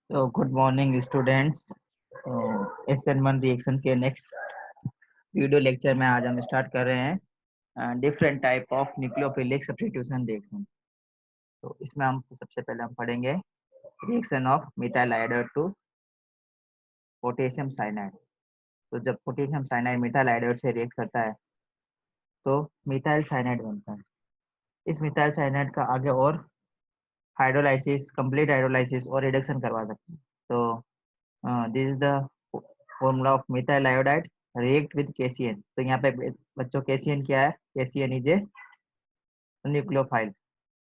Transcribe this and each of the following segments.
तो good morning students. SN1 reaction के next video lecture में आज हम स्टार्ट कर रहे हैं different type of nucleophilic substitution reaction. तो इसमें हम सबसे पहले हम पढ़ेंगे reaction of methyl iodide to potassium cyanide. तो जब पोटेशियम साइनाइड मिथाइल आयोडाइड से रिएक्ट करता है तो मिथाइल साइनाइड बनता है। इस मिथाइल साइनाइड का आगे और हाइड्रोलाइसिस, कंप्लीट हाइड्रोलाइसिस और रिडक्शन करवा सकते हैं। तो this is the formula of methyl iodide react with KCN। तो यहाँ पे बच्चों KCN क्या है? KCN is a nucleophile.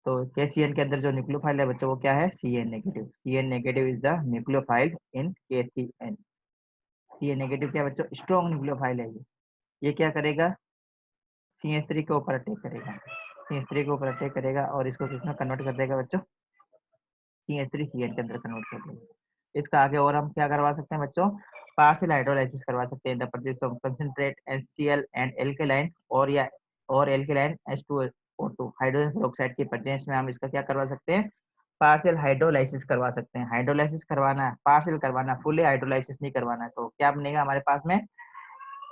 तो KCN के अंदर जो न्यूक्लियोफाइल है बच्चों वो क्या है? CN negative. CN negative is the nucleophile in KCN। CN negative क्या है बच्चों? स्ट्रॉन्ग न्यूक्लियोफाइल है ये क्या करेगा? CH3 के ऊपर अटैक करेगा। CH3 के ऊपर अटैक करेगा और इसको किसमें कन्वर्ट कर देगा बच्चों? CH3 CN के अंदर कन्वर्ट कर देगा। इसका आगे और हम क्या करवा सकते हैं बच्चों? पार्शियल हाइड्रोलाइसिस करवा सकते हैं in the presence of concentrate HCl and alkaline और एल्केलाइन H2O2 हाइड्रोजन पेरोक्साइड की प्रेजेंस में हम इसका क्या करवा सकते हैं? पार्शियल हाइड्रोलाइसिस करवा सकते हैं। हाइड्रोलाइसिस करवाना है, पार्शियल करवाना, फुली हाइड्रोलाइसिस नहीं करवाना है। तो क्या बनेगा हमारे पास में?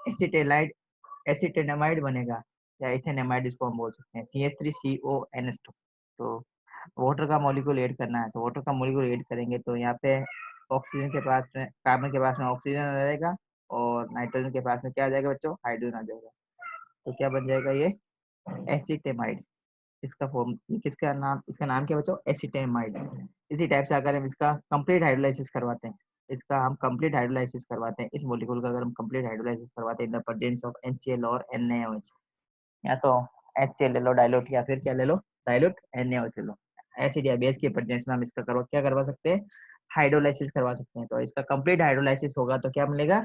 एसिटेलाइड एसिटेनामाइड बनेगा या इथेनेमाइड इसको हम बोल सकते हैं, CH3CONS2। तो वाटर का मॉलिक्यूल ऐड करना है तो वाटर का मॉलिक्यूल ऐड करेंगे तो यहाँ पे ऑक्सीजन के पास में, कार्बन के पास में ऑक्सीजन आ जाएगा और नाइट्रोजन के पास में क्या आ जाएगा बच्चों? हाइड्रोजन आ जाएगा। तो क्या बन जाएगा ये? एसिटेमाइड। इसका फॉर्म, इसका नाम क्या बच्चों? एसिटेमाइड। इसी टाइप से अगर हम इसका कंप्लीट हाइड्रोलाइसिस करवाते हैं, इसका हम कंप्लीट हाइड्रोलाइसिस करवाते हैं, इस मॉलिक्यूल का अगर हम कंप्लीट हाइड्रोलाइसिस करवाते हैं in the presence of NCl और NaOH, या तो HCl ले लो डाइल्यूट, या फिर क्या ले लो? डाइल्यूट NaOH ले लो। एसिड या बेस के प्रेजेंस में हम इसका क्या करवा सकते हैं? हाइड्रोलाइसिस करवा सकते हैं। तो इसका कंप्लीट हाइड्रोलाइसिस होगा तो क्या मिलेगा?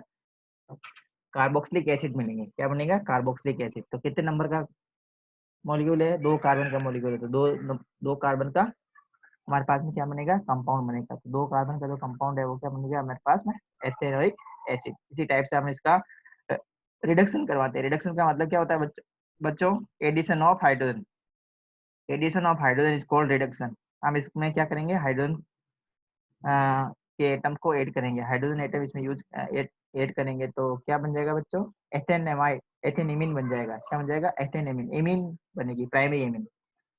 कार्बोक्सिलिक एसिड मिलेंगे। क्या बनेगा? Carboxylic acid. तो कितने नंबर का मॉलिक्यूल है? 2 कार्बन का मॉलिक्यूल है। तो दो कार्बन का हमारे पास में क्या बनेगा? कंपाउंड बनेगा। तो 2 कार्बन का जो कंपाउंड है वो क्या बनेगा हमारे पास में? Ethanoic acid. इसी टाइप से हम इसका रिडक्शन करवाते हैं। रिडक्शन का मतलब क्या होता है बच्चों? Addition of hydrogen. Addition of hydrogen is called reduction. हम इसमें क्या करेंगे? हाइड्रोजन के एटम को ऐड करेंगे, हाइड्रोजन एटम इसमें यूज ऐड करेंगे तो क्या बन जाएगा बच्चों? एथेनेमाइड, एथेनिमीन बन जाएगा। क्या बन जाएगा? एथेनिमीन, एमीन बनेगी, primary amine.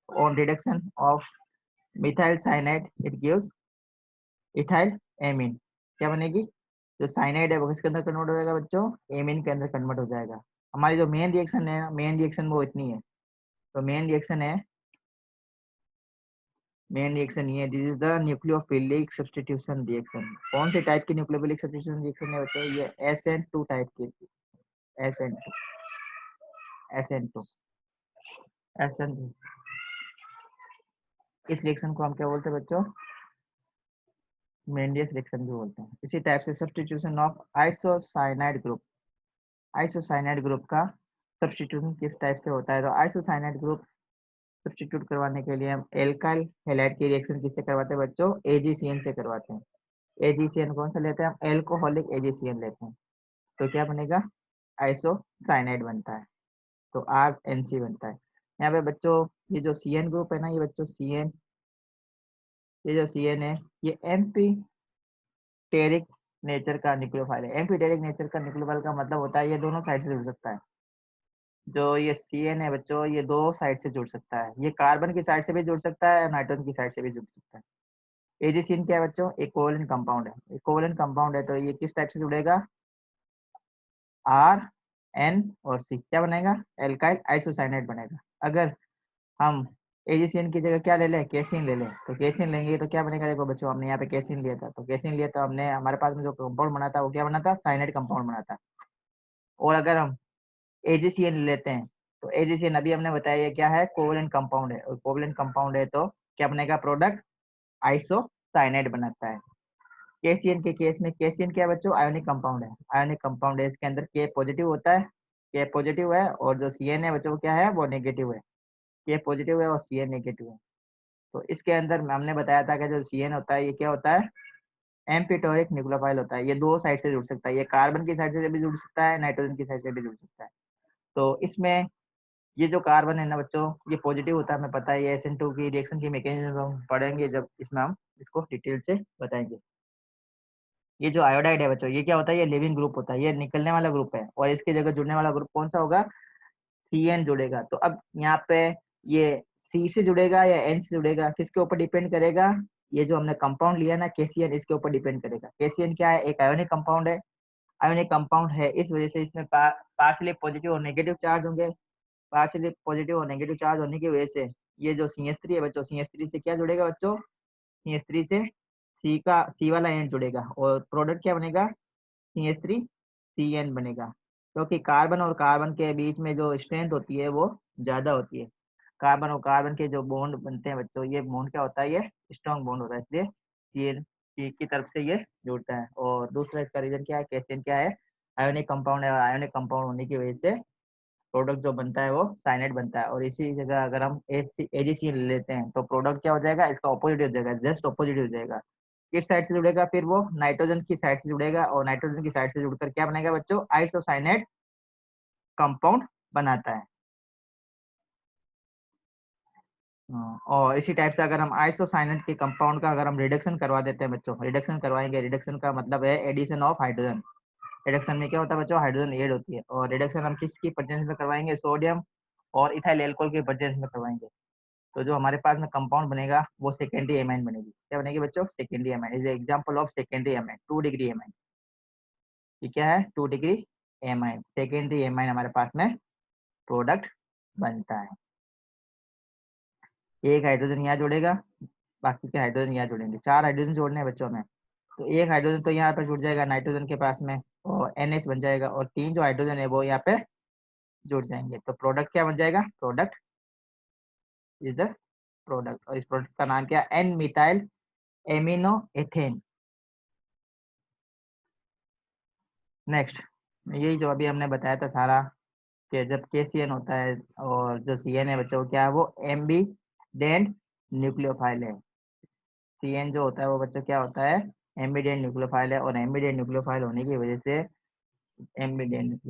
On reduction of methyl cyanide it gives ethyl amine. क्या बनेगी? जो साइनाइड है वो किसके अंदर कन्वर्ट हो जाएगा बच्चों? एमीन के अंदर कन्वर्ट हो जाएगा। हमारी जो मेन रिएक्शन है, मेन रिएक्शन वो इतनी है। तो मेन रिएक्शन ये, this is the nucleophilic substitution reaction. कौन से टाइप की न्यूक्लियोफिलिक सब्स्टिट्यूशन रिएक्शन है बच्चों? ये SN2 टाइप की। SN2 SN2 SN2। इस रिएक्शन को हम क्या बोलते हैं बच्चों? मेंडियस रिएक्शन भी बोलते हैं। इसी टाइप से substitution of isocyanide group, isocyanide group का सब्स्टिट्यूशन किस टाइप से होता है? तो आइसोसाइनाइड ग्रुप सब्स्टिट्यूट करवाने के लिए हम एल्काइल हैलाइड की रिएक्शन किससे करवाते हैं बच्चों? AgCN से करवाते हैं। AgCN कौन सा लेते हैं हम? एल्कोहलिक AgCN लेते हैं। तो क्या बनेगा? आइसोसाइनाइड बनता है। तो RNC बनता है। यहाँ पे बच्चों ये जो CN ग्रुप है ना, ये बच्चों CN, ये जो CN है ये एम्फीटेरिक नेचर का न्यूक्लियोफाइल है। एम्फीटेरिक नेचर का न्यूक्लियोफाइल का मतलब होता है ये दोनों साइड से जुड़ सकता है। जो ये CN है बच्चों ये दो साइड से जुड़ सकता है। ये कार्बन की साइड से भी जुड़ सकता है, नाइट्रोजन की साइड से भी जुड़ सकता है। AgCN क्या है बच्चों? एक कोवलेंट कंपाउंड है। एक कोवलेंट कंपाउंड है तो ये किस टाइप से जुड़ेगा? R N और C। क्या बनेगा? एल्काइल आइसोसाइनाइड बनेगा। अगर हम AgCN की जगह क्या ले लें? केसिन ले लें। तो केसिन लेंगे तो क्या बनेगा? देखो बच्चों हमने यहाँ पे केसिन लिया था, तो केसिन लिया तो हमने, हमारे पास में जो कंपाउंड बना था वो क्या बना था? साइनाइड कंपाउंड बना था। और अगर हम AgCN लेते हैं तो AgCN अभी हमने बताया ये क्या है? कोवलेंट कंपाउंड है। और कोवलेंट कंपाउंड है तो क्या बनेगा? प्रोडक्ट आइसोसाइनाइड बनाता है। KCN के केस में, KCN क्या है बच्चों? आयोनिक कंपाउंड है। आयोनिक कंपाउंड है, इसके अंदर K पॉजिटिव होता है, K पॉजिटिव है, और जो CN है बच्चों क्या है? वो नेगेटिव है। K पॉजिटिव है और CN नेगेटिव है। तो इसके अंदर हमने बताया था कि जो CN होता है ये क्या होता है? एम्फीटेरिक न्यूक्लियोफाइल होता है। ये दो साइड से जुड़ सकता है, ये कार्बन की साइड से भी जुड़ सकता है, नाइट्रोजन की साइड से भी जुड़ सकता है। तो इसमें ये जो कार्बन है ना बच्चों ये पॉजिटिव होता है, हमें पता है। ये SN2 की रिएक्शन की मैकेनिज्म हम पढ़ेंगे जब इसमें हम इसको डिटेल से बताएंगे। ये जो आयोडाइड है बच्चों, ये क्या होता है, ये लिविंग ग्रुप होता है, ये निकलने वाला ग्रुप है, और इसकी जगह जुड़ने वाला ग्रुप कौन सा होगा, CN जुड़ेगा। तो अब यहाँ पे ये C से जुड़ेगा या N से जुड़ेगा, किसके ऊपर डिपेंड करेगा, ये जो हमने कंपाउंड लिया ना KCN, इसके ऊपर डिपेंड करेगा। KCN क्या है, एक आयोनिक कंपाउंड है। आयोनिक कंपाउंड है, इस वजह से इसमें पार्शियली पॉजिटिव और नेगेटिव चार्ज होंगे। पार्शियली पॉजिटिव और नेगेटिव चार्ज होने की वजह से ये जो CH3 है बच्चों, CH3 से क्या जुड़ेगा बच्चों, CH3 से C वाला एंड जुड़ेगा, और प्रोडक्ट क्या बनेगा, CH3CN बनेगा। क्योंकि कार्बन और कार्बन के बीच में जो स्ट्रेंथ होती है वो ज्यादा होती है। कार्बन और कार्बन के जो बॉन्ड बनते हैं बच्चों, ये बॉन्ड क्या होता है, ये स्ट्रॉन्ग बॉन्ड होता है, इसलिए CN की तरफ से ये जुड़ता है। और दूसरा इसका रीजन क्या है, कैसियन क्या है, आयोनिक कंपाउंड है, और आयोनिक कंपाउंड होने की वजह से प्रोडक्ट जो बनता है वो साइनाइड बनता है। और इसी जगह अगर हम AgCN ले लेते हैं तो प्रोडक्ट क्या हो जाएगा, इसका ऑपोजिट हो जाएगा, जस्ट ऑपोजिट हो जाएगा। किस साइड से जुड़ेगा, फिर वो नाइट्रोजन की साइड से जुड़ेगा, और नाइट्रोजन की साइड से जुड़कर क्या बनेगा बच्चों, आइसोसाइनेट कंपाउंड बनाता है। और इसी टाइप से अगर हम आइसोसाइनेट के कंपाउंड का अगर हम रिडक्शन करवा देते हैं बच्चों, रिडक्शन करवाएंगे, रिडक्शन का मतलब है एडिशन ऑफ हाइड्रोजन। रिडक्शन में क्या होता है बच्चों, हाइड्रोजन ऐड होती है, और रिडक्शन हम किसकी प्रेजेंस में करवाएंगे, सोडियम और इथाइल एल्कोहल के प्रेजेंस में करवाएंगे। तो जो हमारे पास में कंपाउंड बनेगा वो सेकेंडरी एमाइन बनेगी। क्या बनेगी बच्चों, secondary amine. Is example of secondary amine, 2 degree amine. ये क्या है, 2 डिग्री एमाइन, सेकेंडरी एमाइन हमारे पास में प्रोडक्ट बनता है। एक हाइड्रोजन यहाँ जुड़ेगा, बाकी के हाइड्रोजन यहाँ जुड़ेंगे, 4 हाइड्रोजन जोड़ने हैं बच्चों में। तो एक हाइड्रोजन तो यहाँ पे जुड़ जाएगा नाइट्रोजन के पास में, और NH बन जाएगा, और 3 जो हाइड्रोजन है वो यहाँ पे जुड़ जाएंगे। तो प्रोडक्ट क्या बन जाएगा, प्रोडक्ट इज द प्रोडक्ट, और इस प्रोडक्ट का नाम क्या, N methyl amino ethane. Next, यही जो अभी हमने बताया था सारा, कि जब KCN होता है और जो CN है बच्चों, क्या है वो एम्बीडेंट न्यूक्लियोफाइल है। CN जो होता है वो बच्चों क्या होता है, एम्बीडेंट न्यूक्लियोफाइल है, और एम्बीडेंट न्यूक्लियोफाइल होने की वजह से एम्बीडेंट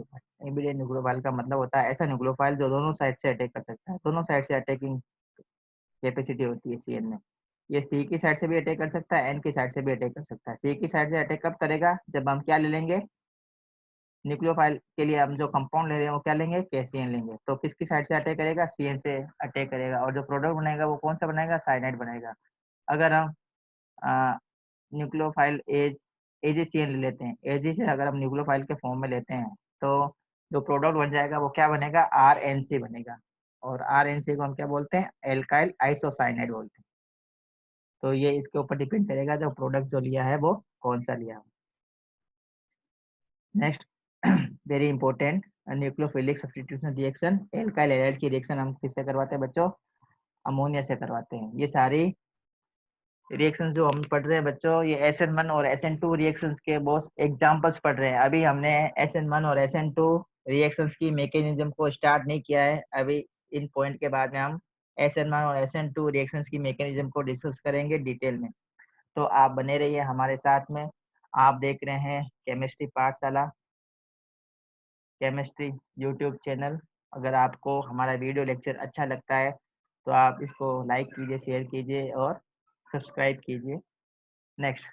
न्यूक्लियोफाइल का मतलब होता है ऐसा न्यूक्लियोफाइल जो दोनों साइड से अटैक कर सकता है, दोनों साइड से अटैकिंग कैपेसिटी होती है CN में। ये C की साइड से भी अटैक कर सकता है, N की साइड से भी अटैक कर सकता है। C की साइड से अटैक कब करेगा, जब हम क्या ले लेंगे, न्यूक्लियोफाइल के लिए हम जो कंपाउंड ले रहे हैं वो क्या लेंगे, KCN लेंगे। तो किसकी साइड से अटैक करेगा, CN से अटैक करेगा, और जो प्रोडक्ट बनेगा वो कौन सा बनाएगा, साइनाइड बनेगा। अगर हम न्यूक्लियोफाइल AgCN ले लेते हैं, Ag से अगर हम न्यूक्लियोफाइल के फॉर्म में लेते हैं तो जो प्रोडक्ट बन जाएगा वो क्या बनेगा, RNC बनेगा। और RNC को हम क्या बोलते हैं, एल्काइल आइसोसाइनाइड बोलते हैं। तो ये इसके ऊपर डिपेंड करेगा जो प्रोडक्ट जो लिया है वो कौन सा लिया। Next, very important, nucleophilic substitution reaction, alkyl halide की रिएक्शन हम किससे करवाते हैं बच्चों, अमोनिया से करवाते हैं। ये सारी रिएक्शंस जो हम पढ़ रहे हैं बच्चों, ये SN1 और SN2 रिएक्शंस के बहुत एग्जांपल्स पढ़ रहे हैं। अभी हमने SN1 और SN2 रिएक्शंस की मैकेनिज्म को स्टार्ट नहीं किया है। अभी इन पॉइंट के बाद में हम SN1 और SN2 रिएक्शंस की मैकेनिज्म को डिस्कस करेंगे डिटेल में। तो आप बने रहिए हमारे साथ में। आप देख रहे हैं केमिस्ट्री पाठशाला, केमिस्ट्री यूट्यूब चैनल। अगर आपको हमारा वीडियो लेक्चर अच्छा लगता है तो आप इसको लाइक कीजिए, शेयर कीजिए और सब्सक्राइब कीजिए। नेक्स्ट,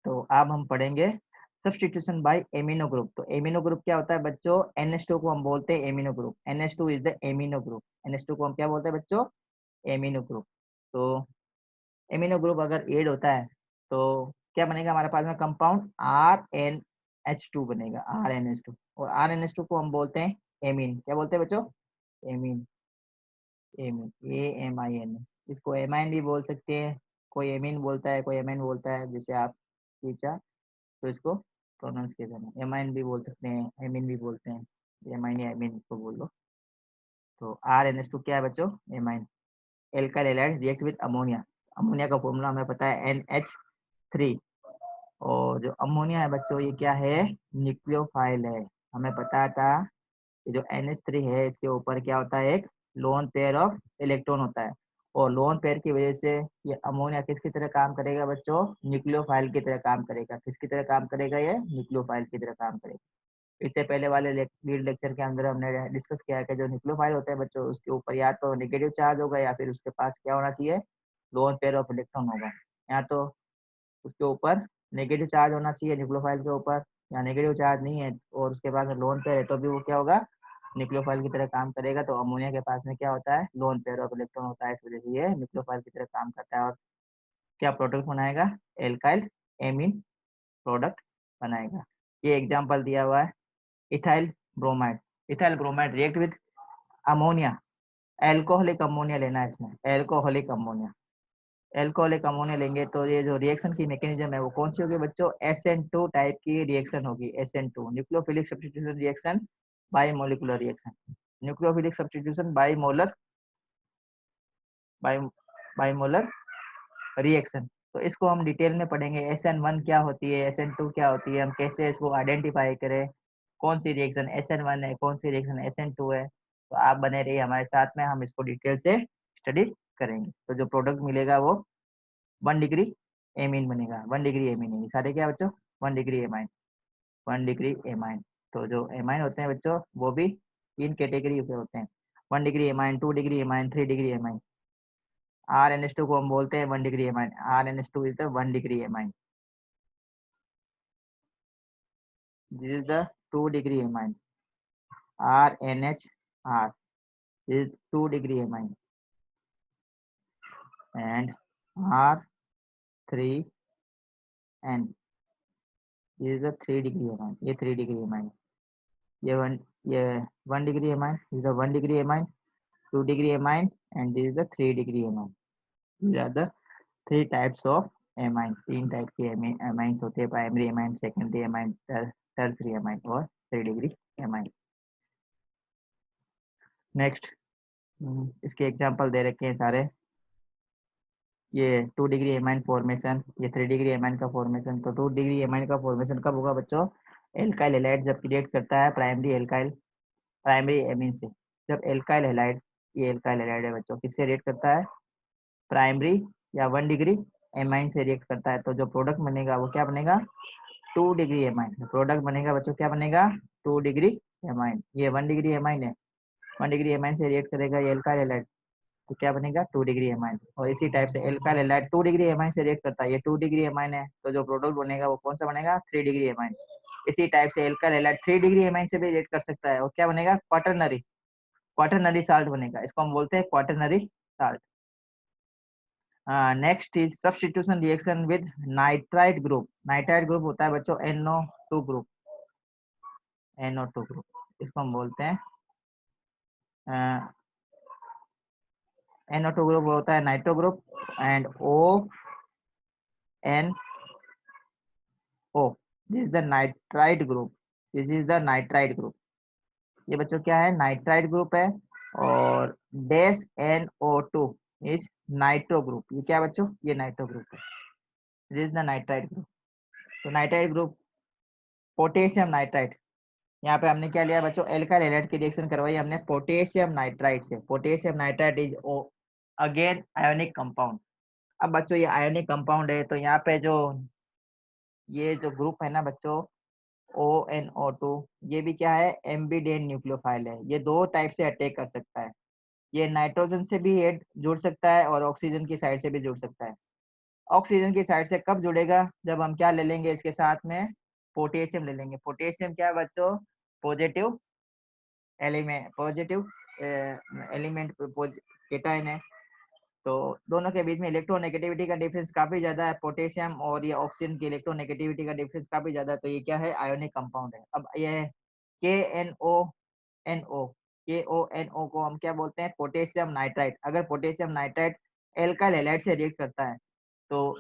तो अब हम पढ़ेंगे सब्स्टिट्यूशन बाय एमिनो ग्रुप। तो एमिनो ग्रुप क्या होता है बच्चों, NH2 को हम बोलते हैं amino group. NH2 is the amino group. NH2 को हम क्या बोलते हैं बच्चों, एमिनो ग्रुप। तो एमिनो ग्रुप अगर एड होता है तो क्या बनेगा हमारे पास में, कंपाउंड RNH2 बनेगा, RNH2। और RNH2 को हम बोलते हैं एमीन। क्या बोलते हैं बच्चों, एमीन। Amine, AMIN। इसको एमाइन भी बोल सकते हैं, कोई एमीन बोलता है, कोई एमाइन बोलता है, जैसे आप पूछा तो इसको प्रोनाउंस किया जाना। एमाइन भी बोल सकते हैं, एमीन भी बोलते हैं, एमाइन या एमीन इसको बोल लो। तो RNH2 क्या है बच्चों, amine. Alkyl halide react with ammonia. Ammonia का फॉर्मूला हमें पता है NH3। और जो अमोनिया है बच्चों ये क्या है, न्यूक्लियोफाइल है। हमें पता था कि जो NH3 है इसके ऊपर क्या होता है, एक लोन पेयर ऑफ इलेक्ट्रॉन होता है, और लोन पेयर की वजह से ये अमोनिया किसकी तरह काम करेगा बच्चों, न्यूक्लियोफाइल की तरह काम करेगा। किसकी तरह काम करेगा, ये न्यूक्लियोफाइल की तरह काम करेगा। इससे पहले वाले वीडियो लेक्चर के अंदर हमने डिस्कस किया है कि जो न्यूक्लियोफाइल होता है बच्चों, उसके ऊपर या तो नेगेटिव चार्ज होगा या फिर उसके पास क्या होना चाहिए, लोन पेयर ऑफ इलेक्ट्रॉन होगा। यहाँ तो उसके ऊपर नेगेटिव चार्ज होना चाहिए न्यूक्लियोफाइल के ऊपर, या नेगेटिव चार्ज नहीं है और उसके पास लोन पेयर है तो भी वो क्या होगा, न्यूक्लियोफाइल की तरह काम करेगा। तो अमोनिया के पास में क्या होता है, लोन पेयर ऑफ इलेक्ट्रॉन होता है, इस वजह से ये न्यूक्लियोफाइल की तरह काम करता है और क्या प्रोडक्ट बनाएगा, एल्काइल एमीन प्रोडक्ट बनाएगा। ये एग्जांपल दिया हुआ है, ethyl bromide. Ethyl bromide react with ammonia, alcoholic ammonia लेना है इसमें, एल्कोहलिक अमोनिया। एल्कोहलिक अमोनिया लेंगे तो ये जो रिएक्शन की मैकेनिज्म है वो कौन सी होगी बच्चों, SN2 टाइप की रिएक्शन होगी। SN2 nucleophilic substitution reaction, by molecular reaction, nucleophilic substitution by molar, by molar reaction. तो इसको हम डिटेल में पढ़ेंगे, SN1 क्या होती है, SN2 क्या होती है, हम कैसे इसको आइडेंटिफाई करें, कौन सी रिएक्शन SN1 है, कौन सी रिएक्शन SN2 है। तो आप बने रहिए हमारे साथ में, हम इसको डिटेल से स्टडी करेंगे। तो जो प्रोडक्ट मिलेगा वो 1 डिग्री एमीन बनेगा। 1 डिग्री एमीन है, सारे क्या बच्चों, 1 डिग्री एमाइन, 1 डिग्री एमाइन। तो जो एमाइन होते हैं बच्चों वो भी 3 कैटेगरी के होते हैं, 1 degree amine, 2 degree amine, 3 degree amine. RNH2 को हम बोलते हैं 1 degree amine, RNH2 is the 1 degree amine, this is the 2 degree amine, RNHR is 2 degree amine, and R3N is the 3 degree amine, ये 3 degree amine, ये 1 degree amine is the 1 degree amine, 2 degree amine, and this is the 3 degree amine. These are the 3 types of amine, 3 type के amines होते हैं, primary amine, secondary amine, tertiary amine और 3 degree amine। Next, इसके example दे रखे हैं सारे, ये 2 degree amine formation, ये 3 डिग्री एमाइन का फॉर्मेशन। तो 2 डिग्री एमाइन का फॉर्मेशन कब होगा बच्चों, एल्काइल हैलाइड जब क्रिएट करता है प्राइमरी एल्काइल, प्राइमरी एमीन से। जब एल्काइल हैलाइड, ये एल्काइल हैलाइड है बच्चों, किससे रिएक्ट करता है, प्राइमरी या 1 डिग्री एमाइन से रिएक्ट करता है। तो जो प्रोडक्ट बनेगा वो क्या बनेगा, 2 डिग्री एमाइन। प्रोडक्ट बनेगा बच्चों क्या बनेगा, 2 डिग्री एमाइन। ये 1 डिग्री एमाइन है, 1 डिग्री एमाइन से रिएक्ट करेगा ये एल्काइल हैलाइड, तो क्या बनेगा, 2 डिग्री एमाइन। और इसी टाइप से एल्काइल हैलाइड 2 डिग्री एमाइन से रिएक्ट करता है, ये 2 डिग्री एमाइन है, तो जो प्रोडक्ट बनेगा वो कौन सा बनेगा, 3 डिग्री एमाइन। इसी टाइप से एल्काइल हैलाइड 3 डिग्री एमाइन से भी रिएक्ट कर सकता है, और क्या बनेगा, क्वाटरनरी, क्वाटरनरी साल्ट बनेगा, इसको हम बोलते हैं quaternary salt. Next is substitution reaction with nitrite group. Nitrite group होता है बच्चों NO2 ग्रुप, NO2 ग्रुप, इसको हम बोलते हैं NO2 ग्रुप होता है nitro group, and ONO, this is the nitrite group, this is the nitrite group. ये बच्चों क्या है, नाइट्राइट ग्रुप है। और dash NO2 is nitro group, ये क्या बच्चों, ये नाइट्रो ग्रुप है, this is the nitrite group. तो नाइट्राइट ग्रुप, पोटेशियम नाइट्राइट, यहाँ पे हमने क्या लिया बच्चों, एल्काइल हैलाइड की रिएक्शन करवाई हमने पोटेशियम नाइट्राइट से। Potassium nitrite is again ionic compound. अब बच्चों ये आयोनिक कंपाउंड है, तो यहाँ पे जो ये जो ग्रुप है ना बच्चों ONO2, ये भी क्या है, एम्बिडेंट न्यूक्लियोफाइल है, ये 2 टाइप से अटैक कर सकता है। ये नाइट्रोजन से भी जुड़ सकता है और ऑक्सीजन की साइड से भी जुड़ सकता है। ऑक्सीजन की साइड से कब जुड़ेगा, जब हम क्या ले लेंगे इसके साथ में, पोटेशियम ले लेंगे। पोटेशियम क्या है बच्चों, positive element, positive element cation है। तो दोनों के बीच में इलेक्ट्रोनेगेटिविटी का डिफरेंस काफी ज्यादा है, पोटेशियम और ये ऑक्सीजन की इलेक्ट्रोनेगेटिविटी का डिफरेंस काफी ज्यादा है, तो ये क्या है, आयोनिक कंपाउंड है। अब ये KNO को हम क्या बोलते हैं, पोटेशियम नाइट्राइट। अगर पोटेशियम नाइट्राइट एल्काइल हैलाइड से रिएक्ट करता है तो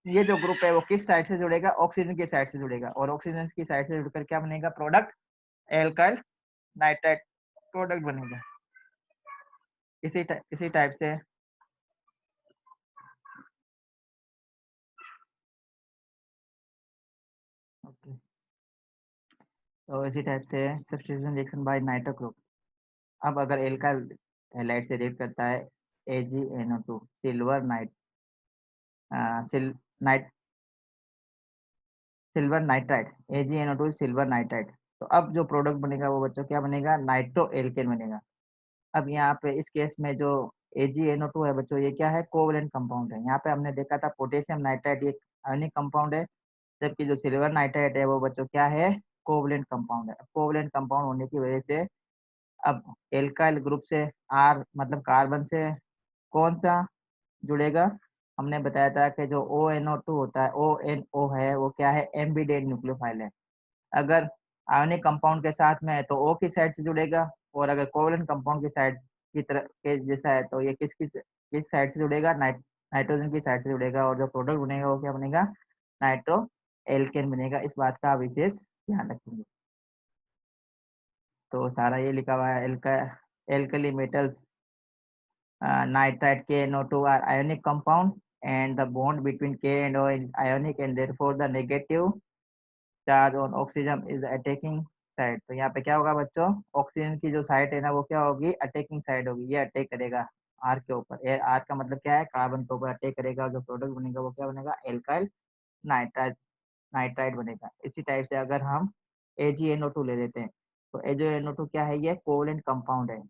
ये जो ग्रुप है वो किस साइड से जुड़ेगा, ऑक्सीजन की साइड से जुड़ेगा, और ऑक्सीजन की साइड से जुड़कर क्या बनेगा, प्रोडक्ट एल्काइल नाइट्राइट प्रोडक्ट बनेगा। इसी टाइप से ओके, तो इसी टाइप से substitution reaction by nitro group. अब अगर एल्काइल हैलाइड से रिएक्ट करता है AgNO2 सिल्वर नाइट सिल night silver nitrite, AgNO2 silver nitrite. तो अब जो प्रोडक्ट बनेगा वो बच्चों क्या बनेगा, नाइट्रो एल्केन बनेगा। अब यहाँ पे इस केस में जो AgNO2 है बच्चों, ये क्या है, कोवलेंट कंपाउंड है। यहाँ पे हमने देखा था पोटेशियम नाइट्राइट एक आयनिक कंपाउंड है, जबकि जो सिल्वर नाइट्राइट है वो बच्चों क्या है, कोवलेंट कंपाउंड है। कोवलेंट कंपाउंड होने की वजह से अब एल्काइल ग्रुप से आर मतलब कार्बन से कौन सा जुड़ेगा, हमने बताया था कि जो ONO2 होता है, ONO है वो क्या है, एम्बिडेंट न्यूक्लियोफाइल है। अगर आयनिक कंपाउंड के साथ में है तो O की साइड से जुड़ेगा, और अगर कोवलेंट कंपाउंड की साइड की तरह के जैसा है तो ये किस साइड से जुड़ेगा, नाइट्रोजन की साइड से जुड़ेगा, और जो प्रोडक्ट बनेगा वो क्या बनेगा, नाइट्रो एल्केन बनेगा। इस बात का विशेष ध्यान रखेंगे। तो सारा ये लिखा हुआ है, alkali metals nitrite KNO2 are ionic compound, and the bond between K and O is ionic, and therefore the negative charge on oxygen is the attacking side। तो यहाँ पे क्या होगा बच्चों, ऑक्सीजन की जो साइड है ना वो क्या होगी, अटैकिंग साइड होगी। ये अटैक करेगा आर के ऊपर। आर का मतलब क्या है, कार्बन के ऊपर अटैक करेगा, और जो प्रोडक्ट बनेगा वो क्या बनेगा, एल्काइल नाइट्राइड नाइट्राइड बनेगा। इसी टाइप से अगर हम AgNO2 ले लेते हैं तो AgNO2 क्या है, ये कोवलेंट कंपाउंड है,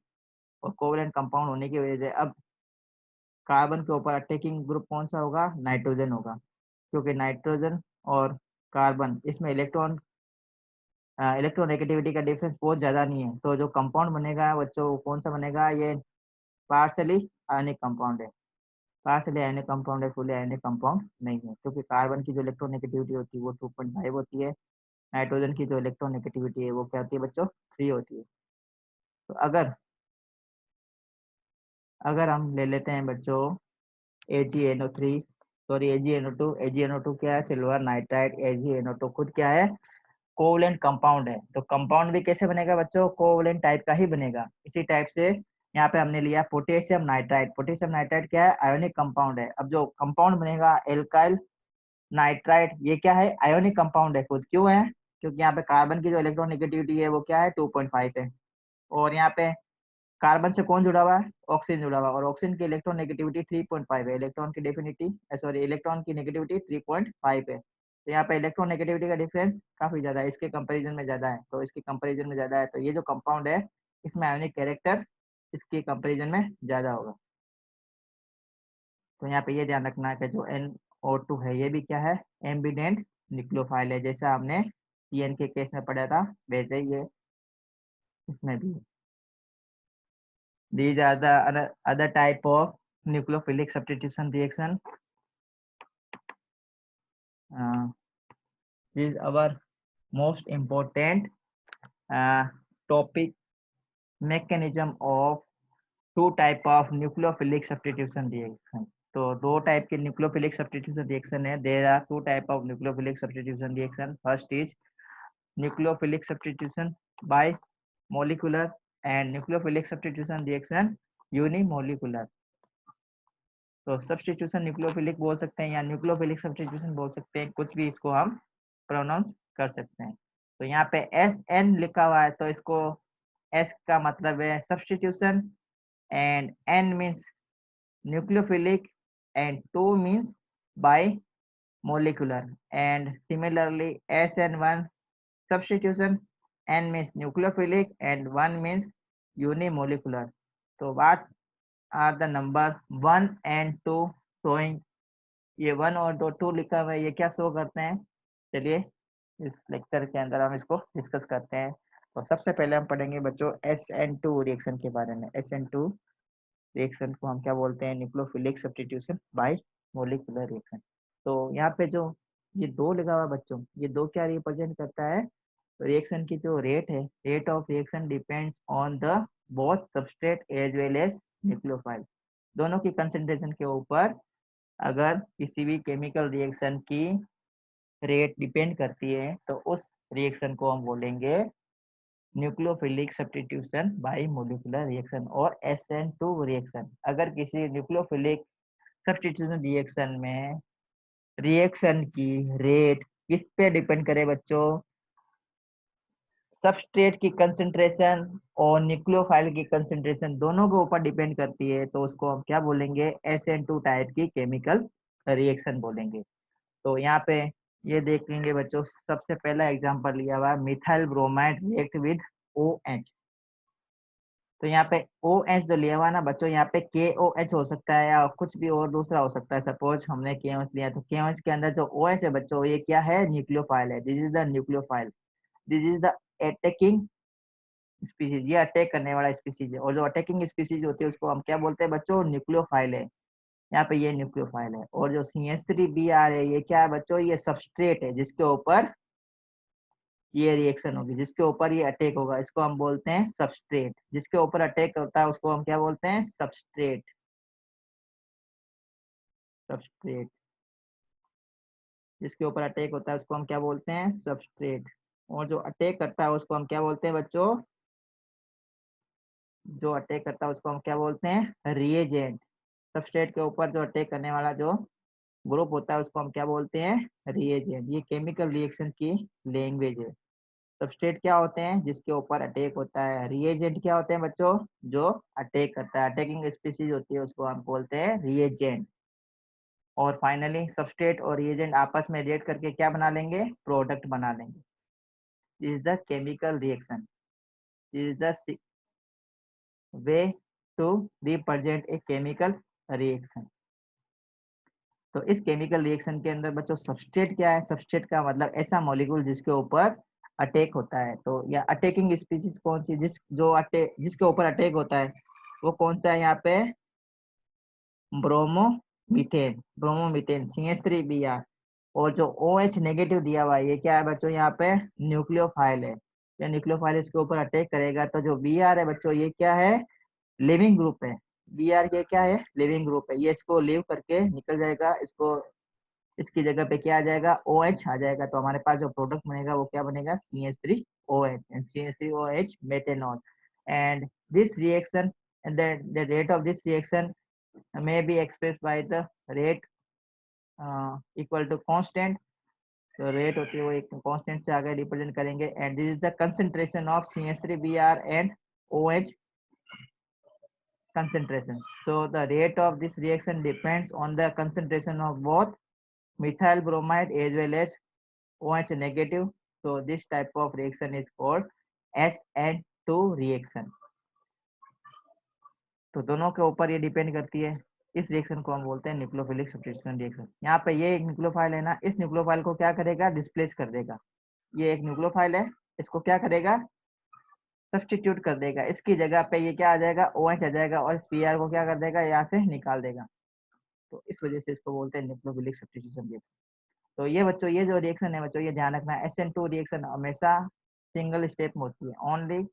और कोवलेंट कंपाउंड होने की वजह से अब कार्बन के ऊपर अटैकिंग ग्रुप कौन सा होगा, नाइट्रोजन होगा, क्योंकि नाइट्रोजन और कार्बन इसमें इलेक्ट्रोनेगेटिविटी का डिफरेंस बहुत ज्यादा नहीं है। तो जो कंपाउंड बनेगा बच्चों वो कौन सा बनेगा, ये पार्शली आयनिक कंपाउंड है। पार्शली आयनिक कंपाउंड है, फुली आयनिक कंपाउंड नहीं है, क्योंकि कार्बन की जो इलेक्ट्रोनेगेटिविटी होती है वो 2.5 होती है, नाइट्रोजन की जो इलेक्ट्रोनेगेटिविटी है वो क्या होती है बच्चों, 3 होती है। तो अगर अगर हम ले लेते हैं बच्चों AgNO3 सॉरी AgNO2, AgNO2 क्या है, सिल्वर नाइट्राइड। AgNO2 खुद क्या है, कोवलेंट कंपाउंड है। तो कंपाउंड भी कैसे बनेगा बच्चों, कोवलेंट टाइप का ही बनेगा। इसी टाइप से यहाँ पे हमने लिया पोटेशियम नाइट्राइड। पोटेशियम नाइट्राइड क्या है, आयोनिक कंपाउंड है। अब जो कंपाउंड बनेगा एल्काइल नाइट्राइड, ये क्या है, आयोनिक कंपाउंड है खुद। क्यों है, क्योंकि यहाँ पे कार्बन की जो इलेक्ट्रोनेगेटिविटी है वो क्या है, 2.5 है, और यहाँ पे कार्बन से कौन जुड़ा हुआ है, ऑक्सीजन जुड़ा हुआ है, और ऑक्सीजन की इलेक्ट्रॉन नेगेटिविटी 3.5 है। इलेक्ट्रॉन की डेफिनिटी सॉरी इलेक्ट्रॉन की नेगेटिविटी 3.5 है। तो यहाँ पे इलेक्ट्रॉन नेगेटिविटी का डिफरेंस काफी ज्यादा है, इसके कंपैरिजन में ज्यादा है, तो इसके कंपैरिजन में ज्यादा है, तो ये जो कंपाउंड है इसमें आयोनिक कैरेक्टर इसके कंपैरिजन में ज्यादा होगा। तो यहाँ पे ये ध्यान रखना है कि जो NO2 है ये भी क्या है, एम्बिडेंट न्यूक्लियोफाइल है, जैसा हमने CN के केस में पढ़ा था वैसे ये इसमें भी। These are the other type of nucleophilic substitution reaction. This is our most important topic, mechanism of two type of nucleophilic substitution reaction। तो दो टाइप के न्यूक्लियोफिलिक सब्स्टिट्यूशन रिएक्शन है। There are two type of nucleophilic substitution reaction. First is nucleophilic substitution bi molecular and nucleophilic substitution reaction unimolecular। तो substitution nucleophilic बोल सकते हैं या nucleophilic substitution बोल सकते हैं, कुछ भी इसको हम प्रोनाउंस कर सकते हैं। तो यहाँ पे SN लिखा हुआ है तो इसको S का मतलब है substitution, and N means nucleophilic, and 2 means by molecular, and similarly SN1 substitution, N means nucleophilic and 1 means unimolecular। तो what are the number 1 and 2 showing, ये 1 और 2 लिखा हुआ है, ये क्या शो करते हैं, चलिए इस लेक्चर के अंदर हम इसको डिस्कस करते हैं। तो सबसे पहले हम पढ़ेंगे बच्चों SN2 रिएक्शन के बारे में। SN2 रिएक्शन को हम क्या बोलते हैं, nucleophilic substitution bimolecular reaction. तो यहाँ पे जो ये 2 लिखा हुआ है बच्चों, ये 2 क्या रिप्रेजेंट करता है, रिएक्शन की जो रेट है, rate of reaction depends on the both substrate as well as nucleophile. दोनों की कंसंट्रेशन के ऊपर अगर किसी भी केमिकल रिएक्शन की रेट डिपेंड करती है तो उस रिएक्शन को हम बोलेंगे nucleophilic substitution bimolecular reaction और SN2 रिएक्शन। अगर किसी न्यूक्लियोफिलिक सब्स्टिट्यूशन रिएक्शन में रिएक्शन की रेट किस पे डिपेंड करे बच्चों, सबस्ट्रेट की कंसंट्रेशन और न्यूक्लियोफाइल की कंसंट्रेशन दोनों के ऊपर डिपेंड करती है, तो उसको हम क्या बोलेंगे, SN2 टाइप की केमिकल रिएक्शन बोलेंगे। तो यहाँ पे ये देखेंगे बच्चों, सबसे पहला एग्जांपल लिया हुआ है methyl bromide react with OH। तो यहाँ पे OH जो लिया हुआ है ना बच्चों, यहाँ पे KOH हो सकता है या कुछ भी और दूसरा हो सकता है। सपोज हमने KOH लिया तो KOH के अंदर जो OH है बच्चों, ये क्या है, न्यूक्लियोफाइल है। This is the nucleophile, this is the attacking species, ये अटैक करने वाला स्पीसीज है। और जो अटैकिंग स्पीसीज होती है उसको हम क्या बोलते हैं बच्चों, न्यूक्लियोफाइल है। यहाँ पे ये न्यूक्लियोफाइल है। और जो CH3Br है ये क्या है बच्चों, ये सबस्ट्रेट है जिसके ऊपर ये रिएक्शन होगी, जिसके ऊपर ये अटैक होगा, इसको हम बोलते हैं सबस्ट्रेट। जिसके ऊपर अटैक होता है उसको हम क्या बोलते हैं, सबस्ट्रेट। सबस्ट्रेट, जिसके ऊपर अटैक होता है उसको हम क्या बोलते हैं, सबस्ट्रेट। और जो अटैक करता है उसको हम क्या बोलते हैं बच्चों, जो अटैक करता है उसको हम क्या बोलते हैं, रिएजेंट। सबस्ट्रेट के ऊपर जो अटैक करने वाला जो ग्रुप होता है उसको हम क्या बोलते हैं, रिएजेंट। ये केमिकल रिएक्शन की लैंग्वेज है। सबस्ट्रेट क्या होते हैं, जिसके ऊपर अटैक होता है। रिएजेंट क्या होते हैं बच्चों, जो अटैक करता है, अटैकिंग स्पीसीज होती है उसको हम बोलते हैं रिएजेंट। और फाइनली सबस्ट्रेट और रिएजेंट आपस में रिएक्ट करके क्या बना लेंगे, प्रोडक्ट बना लेंगे। This is the chemical reaction, this is the way to represent a chemical reaction. तो इस केमिकल रिएक्शन के अंदर बच्चों सबस्ट्रेट क्या है, सबस्ट्रेट का मतलब ऐसा मॉलिक्यूल जिसके ऊपर अटैक होता है। तो या अटैकिंग स्पीसीज कौन सी, जिसके ऊपर अटैक होता है वो कौन सा है, यहाँ पे ब्रोमोमीथेन, ब्रोमोमीथेन CH3Br। और जो OH नेगेटिव दिया हुआ है ये क्या है बच्चों, यहाँ पे न्यूक्लियोफाइल है। या न्यूक्लियोफाइल इसके ऊपर अटैक करेगा तो जो Br है बच्चों ये क्या है, लिविंग ग्रुप है। Br के क्या है, लिविंग ग्रुप है। ये इसको लीव करके निकल जाएगा, इसको इसकी जगह पे क्या आ जाएगा, OH आ जाएगा। तो हमारे पास जो प्रोडक्ट बनेगा वो क्या बनेगा, CH3OH and CH3OH methanol. And this reaction and the rate of this reaction may be expressed by the rate equal to constant। तो रेट होती है वो एक कांस्टेंट से आगे रिप्रेजेंट करेंगे। And this is the concentration of CH3Br and OH concentration. So the rate of this reaction depends on the concentration of both methyl bromide as well as OH negative. So this type of reaction is called SN2 reaction। तो दोनों के ऊपर ये depend करती है। इस reaction को हम बोलते हैं न्यूक्लियोफिलिक सब्स्टिट्यूशन रिएक्शन। यहाँ पे ये एक न्यूक्लियोफाइल है ना, इस न्यूक्लियोफाइल को क्या करेगा, डिस्प्लेस कर देगा। ये एक न्यूक्लियोफाइल है, इसको क्या करेगा, सब्स्टिट्यूट कर देगा। इसकी जगह पे ये क्या आ जाएगा, OH आ जाएगा और Pr को क्या कर देगा, यहाँ से निकाल देगा। तो इस वजह से इसको बोलते हैं न्यूक्लियोफिलिक सब्स्टिट्यूशन रिएक्शन। तो ये बच्चों, ये जो रिएक्शन है बच्चों, ये ध्यान रखना है, SN2 रिएक्शन हमेशा सिंगल स्टेप में होती है, only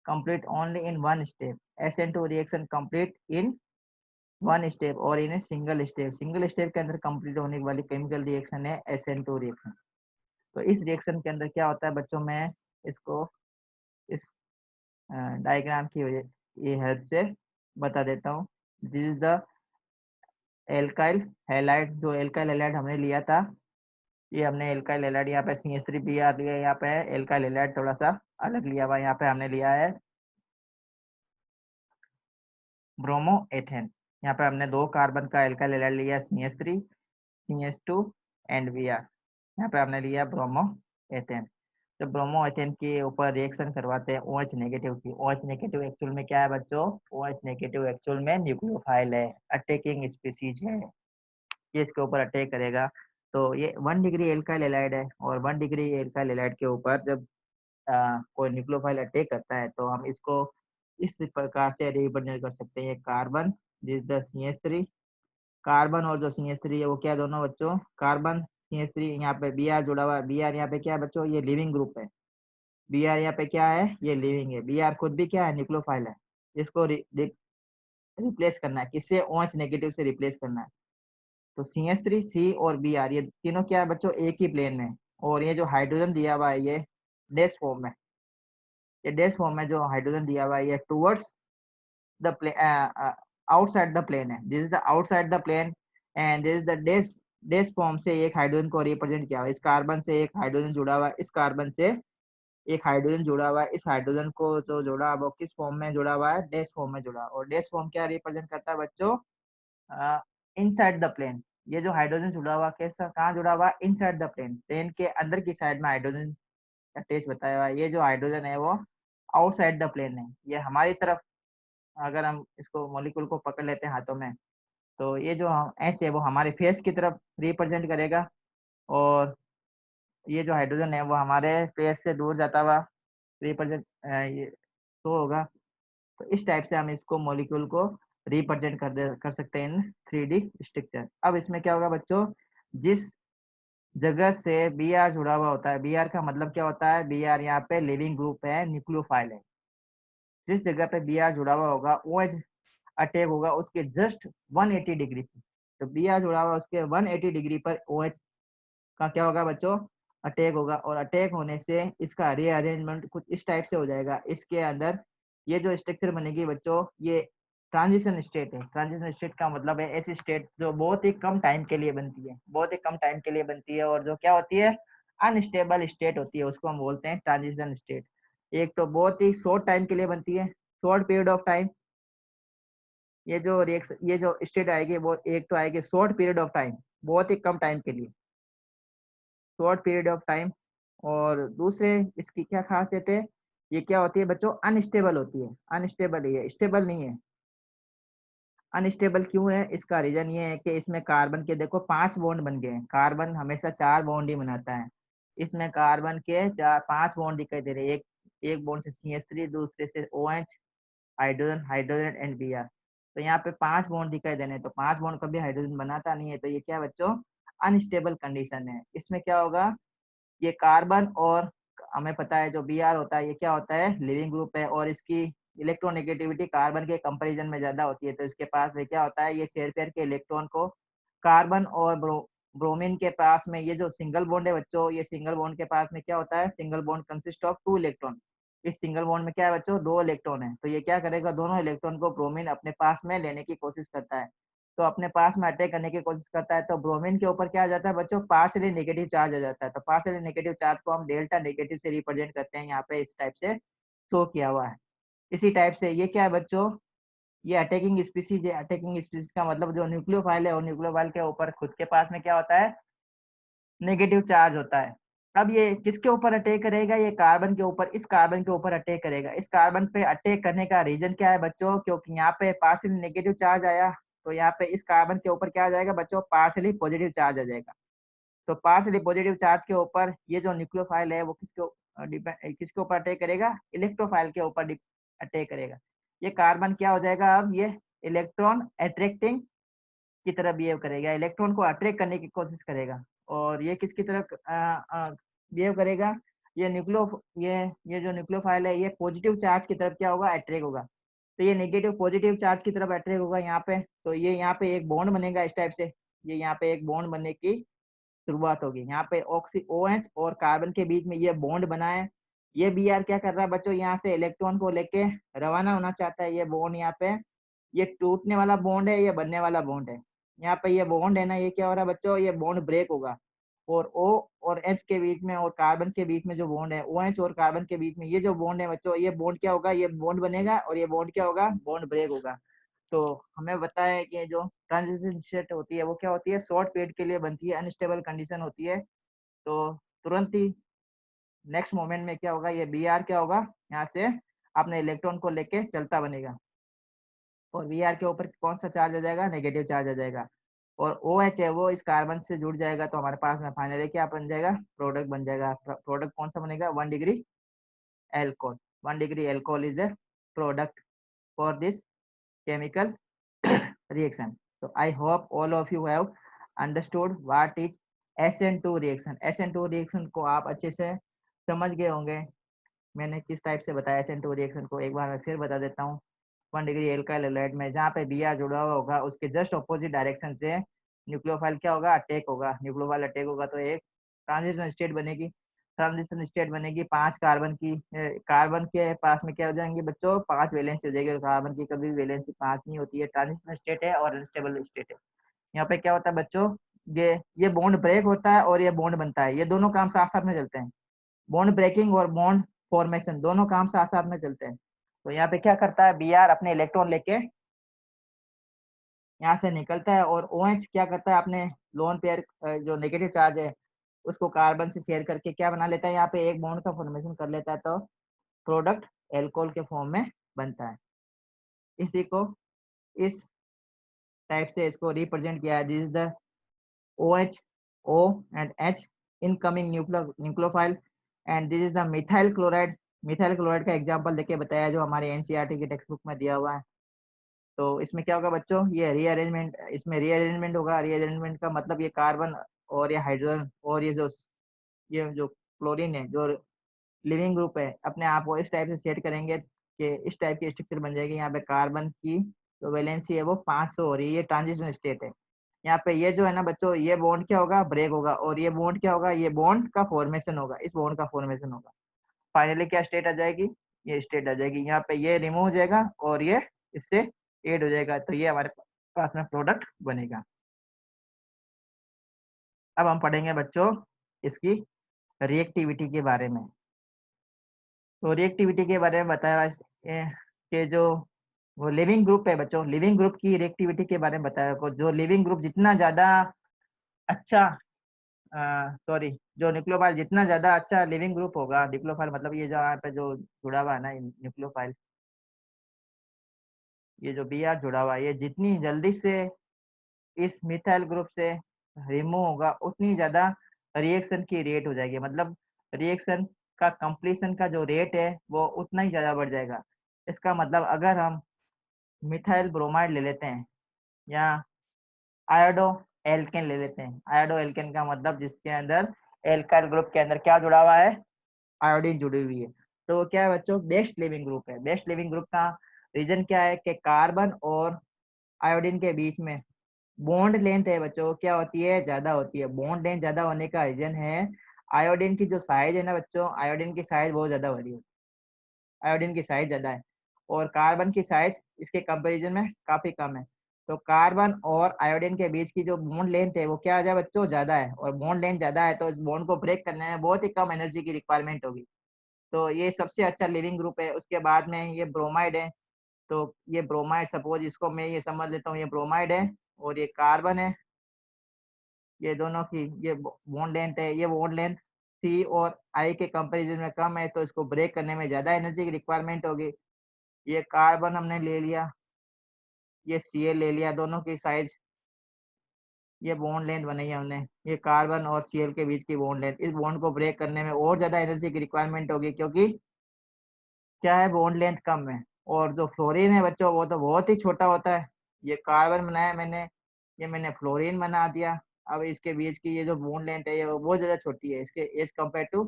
complete only in one step. SN2 reaction complete in one step और in single step. Single step के अंदर कंप्लीट होने वाली केमिकल रिएक्शन है SN2 रिएक्शन। तो इस रिएक्शन के अंदर क्या होता है बच्चों, मैं इसको इस डायग्राम की ये हेल्प से बता देता हूँ। This is the alkyl halide, जो एल्काइल हैलाइड हमने लिया था, ये हमने एल्काइल हैलाइड यहाँ पे CH3Br लिया है। यहाँ पे एल्काइल हैलाइड थोड़ा सा अलग लिया हुआ है, यहाँ पे हमने लिया है ब्रोमो एथेन। यहाँ पे हमने 2 कार्बन का एल्काइल हैलाइड लिया, CH3 CH2 एंड Br। यहाँ पे हमने लिया ब्रोमो एथेन। जब ब्रोमो एथेन के ऊपर रिएक्शन करवाते हैं OH नेगेटिव की, OH नेगेटिव एक्चुअल में क्या है बच्चों, OH नेगेटिव एक्चुअल में न्यूक्लियोफाइल है, अटैकिंग स्पीसीज है। ये इसके ऊपर अटैक करेगा। तो ये 1 डिग्री एल्काइल हैलाइड है और 1 डिग्री एल्काइल हैलाइड के ऊपर जब कोई न्यूक्लियोफाइल अटैक करता है तो हम इसको इस प्रकार से रिप्रेजेंट कर सकते हैं। Carbon, this the CH3, carbon और जो CH3 है वो क्या, दोनों बच्चों कार्बन CH3, यहाँ पे Br जुड़ा हुआ है। Br यहाँ पे क्या है बच्चों, ये लिविंग ग्रुप है। Br यहाँ पे क्या है, ये लिविंग है। Br खुद भी क्या है, न्यूक्लियोफाइल है। इसको रिप्लेस करना है, किससे, OH नेगेटिव से रिप्लेस करना है। तो CH3 C और Br ये तीनों क्या है बच्चों, एक ही प्लेन में। और ये जो हाइड्रोजन दिया हुआ है ये डैश फॉर्म में, ये डैश फॉर्म में जो हाइड्रोजन दिया हुआ है ये towards the outside the plane है। This is the outside the plane and this is the dash, dash form से एक हाइड्रोजन को रिप्रेजेंट किया हुआ है। इस कार्बन से एक हाइड्रोजन जुड़ा हुआ है, इस कार्बन से एक हाइड्रोजन जुड़ा हुआ है। इस हाइड्रोजन को जो जुड़ा वो किस फॉर्म में जुड़ा हुआ है, डैश फॉर्म में जुड़ा। और डैश फॉर्म क्या रिप्रेजेंट करता है बच्चों, इनसाइड द प्लेन। ये जो हाइड्रोजन जुड़ा हुआ कैसा, कहाँ जुड़ा हुआ, इनसाइड द प्लेन, प्लेन के अंदर की साइड में हाइड्रोजन अटैच बताया हुआ है। ये जो हाइड्रोजन है वो आउटसाइड द प्लेन है, ये हमारी तरफ। अगर हम इसको मॉलिक्यूल को पकड़ लेते हैं हाथों में, तो ये जो एच है वो हमारे फेस की तरफ रिप्रेजेंट करेगा, और ये जो हाइड्रोजन है वो हमारे फेस से दूर जाता हुआ रिप्रेजेंट ये तो होगा। तो इस टाइप से हम इसको मॉलिक्यूल को रिप्रेजेंट कर सकते हैं इन 3D स्ट्रक्चर। अब इसमें क्या होगा बच्चों, जिस जगह से बी आर जुड़ा हुआ होता है, बी आर का मतलब क्या होता है, बी आर यहाँ पे लिविंग ग्रुप है, न्यूक्लियोफाइल है। जिस जगह पे बी आर जुड़ा हुआ होगा ओ एच अटैक होगा उसके जस्ट 180 डिग्री पे। तो बी आर जुड़ा हुआ उसके 180 डिग्री पर ओ एच का क्या होगा बच्चों, अटैक होगा। और अटैक होने से इसका रीअरेंजमेंट कुछ इस टाइप से हो जाएगा। इसके अंदर ये जो स्ट्रक्चर बनेगी बच्चों, ये ट्रांजिशन स्टेट है। ट्रांजिशन स्टेट का मतलब है ऐसी स्टेट जो बहुत ही कम टाइम के लिए बनती है, बहुत ही कम टाइम के लिए बनती है, और जो क्या होती है, अनस्टेबल स्टेट होती है, उसको हम बोलते हैं ट्रांजिशन स्टेट। एक तो बहुत ही शॉर्ट टाइम के लिए बनती है, शॉर्ट पीरियड ऑफ टाइम। ये जो स्टेट आएगी वो एक तो आएगी शॉर्ट पीरियड ऑफ टाइम, बहुत ही कम टाइम के लिए, शॉर्ट पीरियड ऑफ टाइम। और दूसरे इसकी क्या खासियत है, ये क्या होती है बच्चों, अनस्टेबल होती है। अनस्टेबल है, स्टेबल नहीं है। अनस्टेबल क्यों है, इसका रीजन ये है कि इसमें कार्बन के देखो 5 बॉन्ड बन गए हैं। कार्बन हमेशा 4 बॉन्ड ही बनाता है, इसमें कार्बन के 5 बॉन्ड दिखाई दे रहे हैं। एक एक बॉन्ड से CH3, दूसरे से OH, hydrogen hydrogen and Br। तो यहाँ पे 5 बॉन्ड दिखाई देने, तो 5 बॉन्ड कभी हाइड्रोजन बनाता नहीं है। तो ये क्या बच्चों, अनस्टेबल कंडीशन है। इसमें क्या होगा, ये कार्बन, और हमें पता है जो Br होता है ये क्या होता है, लिविंग ग्रुप है, और इसकी इलेक्ट्रोनेगेटिविटी कार्बन के कंपैरिजन में ज्यादा होती है। तो इसके पास में क्या होता है, ये चेयर पेयर के इलेक्ट्रॉन को कार्बन और ब्रोमीन के पास में, ये जो सिंगल बॉन्ड है बच्चों, ये सिंगल बॉन्ड के पास में क्या होता है, single bond consist of 2 electron. इस सिंगल बॉन्ड में क्या है बच्चों, 2 इलेक्ट्रॉन है। तो ये क्या करेगा, दोनों इलेक्ट्रॉन को ब्रोमीन अपने पास में लेने की कोशिश करता है। तो अपने पास में अटैक करने की कोशिश करता है, तो ब्रोमीन के ऊपर क्या आ जाता है बच्चों, पार्शियली नेगेटिव चार्ज आ जाता है। तो पार्शियली नेगेटिव चार्ज को हम डेल्टा नेगेटिव से रिप्रेजेंट करते हैं, यहाँ पे इस टाइप से शो किया हुआ है। इसी टाइप से ये क्या है बच्चों, ये अटैकिंग स्पीसीज है। अटैकिंग स्पीसीज का मतलब जो न्यूक्लियोफाइल है, और न्यूक्लियोफाइल के ऊपर खुद के पास में क्या होता है, नेगेटिव चार्ज होता है। अब ये किसके ऊपर अटैक करेगा, ये कार्बन के ऊपर, इस कार्बन के ऊपर अटैक करेगा। इस कार्बन पे अटैक करने का रीजन क्या है बच्चों, क्योंकि यहाँ पे पार्शियली नेगेटिव चार्ज आया, तो यहाँ पे इस कार्बन के ऊपर क्या आ जाएगा बच्चों, पार्शियली पॉजिटिव चार्ज आ जाएगा। तो पार्शियली पॉजिटिव चार्ज के ऊपर ये जो न्यूक्लियोफाइल है वो किसके ऊपर अटैक करेगा, इलेक्ट्रोफाइल के ऊपर अटैक करेगा। ये कार्बन क्या हो जाएगा, अब ये इलेक्ट्रॉन अट्रैक्टिंग की तरह बिहेव करेगा, इलेक्ट्रॉन को अट्रैक्ट करने की कोशिश करेगा। और ये किसकी तरह बिहेव करेगा, ये जो न्यूक्लियोफाइल है ये पॉजिटिव चार्ज की तरफ क्या होगा, अट्रैक्ट होगा। तो ये नेगेटिव पॉजिटिव चार्ज की तरफ अट्रैक्ट होगा यहाँ पे। तो ये यहाँ पे एक बॉन्ड बनेगा इस टाइप से, ये यहाँ पे एक बॉन्ड बनने की शुरुआत होगी। यहाँ पे ऑक्सी OH और कार्बन के बीच में ये बॉन्ड बना है। ये Br क्या कर रहा है बच्चों, यहाँ से इलेक्ट्रॉन को लेके रवाना होना चाहता है। ये बॉन्ड यहाँ पे, ये टूटने वाला बॉन्ड है, ये बनने वाला बॉन्ड है। यहाँ पे ये बॉन्ड है ना, ये क्या हो रहा है बच्चों, ये बॉन्ड ब्रेक होगा। और O और H के बीच में और कार्बन के बीच में जो बॉन्ड है, OH और कार्बन के बीच में ये जो बॉन्ड है बच्चों, ये बॉन्ड क्या होगा, ये बॉन्ड बनेगा, और ये बॉन्ड क्या होगा, बॉन्ड ब्रेक होगा। तो हमें पता है कि जो ट्रांजिशन स्टेट होती है वो क्या होती है, शॉर्ट पीरियड के लिए बनती है, अनस्टेबल कंडीशन होती है। तो तुरंत ही नेक्स्ट मोमेंट में क्या होगा, ये Br क्या होगा, यहाँ से अपने इलेक्ट्रॉन को लेके चलता बनेगा, और Br के ऊपर कौन सा चार्ज आ जाएगा, नेगेटिव चार्ज आ जाएगा। और OH है वो इस कार्बन से जुड़ जाएगा, तो हमारे पास में फाइनली क्या बन जाएगा, प्रोडक्ट बन जाएगा। प्रोडक्ट कौन सा बनेगा, 1 degree alcohol. 1 degree alcohol is the product for this chemical reaction. So I hope all of you have understood what is SN2 reaction. SN2 reaction को आप अच्छे से समझ गए होंगे। मैंने किस टाइप से बताया SN2 रिएक्शन को, एक बार मैं फिर बता देता हूँ। 1 डिग्री एल्काइल हैलाइड में जहाँ पे Br जुड़ा हुआ होगा उसके जस्ट ऑपोजिट डायरेक्शन से न्यूक्लियोफाइल क्या होगा, अटैक होगा। न्यूक्लियोफाइल अटैक होगा तो एक ट्रांजिशन स्टेट बनेगी। ट्रांजिशन स्टेट बनेगी 5 कार्बन की। कार्बन के पास में क्या हो जाएंगे बच्चों, 5 वैलेंसी हो जाएगी, और कार्बन की कभी वैलेंसी 5 नहीं होती है। ट्रांजिशन स्टेट है और अनस्टेबल स्टेट है। यहाँ पे क्या होता है बच्चों, ये बॉन्ड ब्रेक होता है और ये बॉन्ड बनता है, ये दोनों काम साथ साथ में चलते हैं। बॉन्ड ब्रेकिंग और बॉन्ड फॉर्मेशन दोनों काम साथ साथ में चलते हैं। तो यहाँ पे क्या करता है, Br अपने इलेक्ट्रॉन लेके यहाँ से निकलता है, और OH क्या करता है, अपने लोन पेयर जो नेगेटिव चार्ज है उसको कार्बन से शेयर करके क्या बना लेता है, यहाँ पे एक बॉन्ड का फॉर्मेशन कर लेता है। तो प्रोडक्ट एल्कोहल के फॉर्म में बनता है। इसी को इस टाइप से इसको रिप्रेजेंट किया है। This is the OH, O and H incoming nucleophile and this is the methyl chloride। Methyl chloride का एग्जांपल देके बताया जो हमारे एनसीईआरटी की टेक्स्ट बुक में दिया हुआ है। तो इसमें क्या होगा बच्चों, ये रीअरेंजमेंट, इसमें रीअरेंजमेंट होगा। रीअरेंजमेंट का मतलब ये कार्बन और ये हाइड्रोजन और ये जो क्लोरीन है, जो लिविंग ग्रुप है, अपने आप को इस टाइप से सेट करेंगे कि इस टाइप की स्ट्रक्चर बन जाएगी। यहाँ पे कार्बन की जो वैलेंसी है वो 500 हो रही है, ये ट्रांजिशन स्टेट है। यहाँ पे ये जो है ना बच्चों, ये बॉन्ड क्या होगा, ब्रेक होगा, और ये बॉन्ड क्या होगा, ये बॉन्ड का फॉर्मेशन होगा, इस बॉन्ड का फॉर्मेशन होगा। फाइनली क्या स्टेट आ जाएगी, ये स्टेट आ जाएगी। यहाँ पे ये रिमूव हो जाएगा और ये इससे एड हो जाएगा, तो ये हमारे पास में प्रोडक्ट बनेगा। अब हम पढ़ेंगे बच्चों इसकी रिएक्टिविटी के बारे में। तो रिएक्टिविटी के बारे में बताया कि जो वो लिविंग ग्रुप है बच्चों, लिविंग ग्रुप की रिएक्टिविटी के बारे में बताया को, जो लिविंग ग्रुप जितना ज्यादा अच्छा, सॉरी, जो न्यूक्लियोफाइल जितना ज्यादा अच्छा लिविंग ग्रुप होगा, न्यूक्लियोफाइल मतलब ये जो यहाँ पे जो जुड़ा हुआ है ना न्यूक्लियोफाइल, ये जो Br जुड़ा हुआ है, ये जितनी जल्दी से इस मिथाइल ग्रुप से रिमूव होगा उतनी ज्यादा रिएक्शन की रेट हो जाएगी। मतलब रिएक्शन का कंप्लीशन का जो रेट है वो उतना ही ज्यादा बढ़ जाएगा। इसका मतलब अगर हम मिथाइल ब्रोमाइड ले लेते हैं या आयोडो एल्केन ले लेते हैं। आयोडो एल्केन का मतलब जिसके अंदर एल्काइल ग्रुप के अंदर क्या जुड़ा हुआ है, आयोडीन जुड़ी हुई है। तो वो क्या है बच्चों, बेस्ट लिविंग ग्रुप है। बेस्ट लिविंग ग्रुप का रीजन क्या है कि कार्बन और आयोडीन के बीच में बॉन्ड लेंथ है बच्चों, क्या होती है, ज्यादा होती है। बॉन्ड लेंथ ज्यादा होने का रीजन है आयोडीन की जो साइज है ना बच्चों, आयोडीन की साइज बहुत ज्यादा बड़ी है, आयोडीन की साइज ज्यादा है, और कार्बन की साइज इसके कंपैरिजन में काफी कम है। तो कार्बन और आयोडीन के बीच की जो बॉन्ड लेंथ है वो क्या आ जाए बच्चों, ज्यादा है, और बॉन्ड लेंथ ज्यादा है तो इस बॉन्ड को ब्रेक करने में बहुत ही कम एनर्जी की रिक्वायरमेंट होगी। तो ये सबसे अच्छा लिविंग ग्रुप है। उसके बाद में ये ब्रोमाइड है। तो ये ब्रोमाइड, सपोज इसको मैं ये समझ लेता हूँ, ये ब्रोमाइड है और ये कार्बन है। ये दोनों की ये बॉन्ड लेंथ है, ये बॉन्ड लेंथ सी और आई के कंपैरिजन में कम है, तो इसको ब्रेक करने में ज्यादा एनर्जी की रिक्वायरमेंट होगी। ये कार्बन हमने ले लिया, ये Cl ले लिया, दोनों की साइज, ये बॉन्ड लेंथ बनाई है हमने, ये कार्बन और Cl के बीच की बॉन्ड लेंथ। इस बॉन्ड को ब्रेक करने में और ज्यादा एनर्जी की रिक्वायरमेंट होगी, क्योंकि क्या है, बॉन्ड लेंथ कम है। और जो फ्लोरीन है बच्चों वो तो बहुत ही छोटा होता है। ये कार्बन बनाया मैंने, ये मैंने फ्लोरीन बना दिया। अब इसके बीच की ये जो बॉन्ड लेंथ है ये बहुत ज्यादा छोटी है इसके एज कम्पेयर टू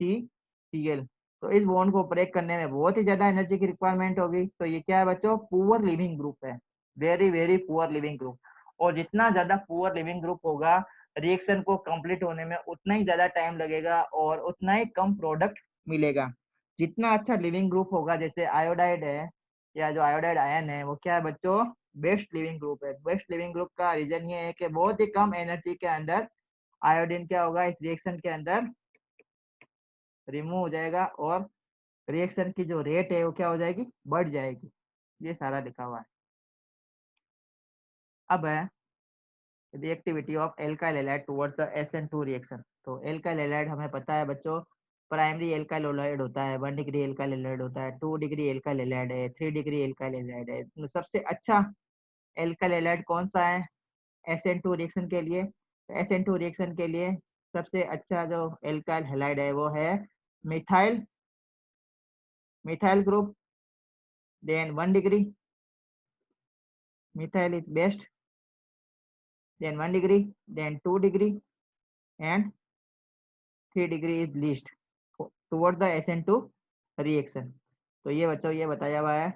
CCl। तो इस बॉन्ड को ब्रेक करने में बहुत ही ज्यादा एनर्जी की रिक्वायरमेंट होगी। तो ये क्या है बच्चों, पुअर लिविंग ग्रुप है, very very poor leaving group. और जितना ज्यादा पुअर लिविंग ग्रुप होगा, रिएक्शन को कंप्लीट होने में उतना ही ज्यादा टाइम लगेगा और उतना ही कम प्रोडक्ट मिलेगा। जितना अच्छा लिविंग ग्रुप होगा, जैसे आयोडाइड है या जो आयोडाइड आयन है, वो क्या है बच्चों, बेस्ट लिविंग ग्रुप है। बेस्ट लिविंग ग्रुप का रीजन ये है कि बहुत ही कम एनर्जी के अंदर आयोडीन क्या होगा, इस रिएक्शन के अंदर रिमूव हो जाएगा और रिएक्शन की जो रेट है वो क्या हो जाएगी, बढ़ जाएगी। ये सारा लिखा हुआ है। अब है reactivity of alkyl halide towards the SN2 reaction. तो एल्काइल हैलाइड हमें पता है बच्चों, प्राइमरी एल्काइल हैलाइड होता है, 1 डिग्री एल्काइल हैलाइड होता है, 2 डिग्री एल्काइल हैलाइड है, 3 डिग्री एल्काइल हैलाइड है। तो सबसे अच्छा एल्काइल हैलाइड कौन सा है SN2 रिएक्शन के लिए? SN2 रिएक्शन के लिए सबसे अच्छा जो एल्काइल हैलाइड है वो है methyl, methyl group, then 1 degree, methyl is best, then 1 degree, then 2 degree, and 3 degree is least toward the SN2 reaction। तो ये बच्चों ये बताया हुआ है।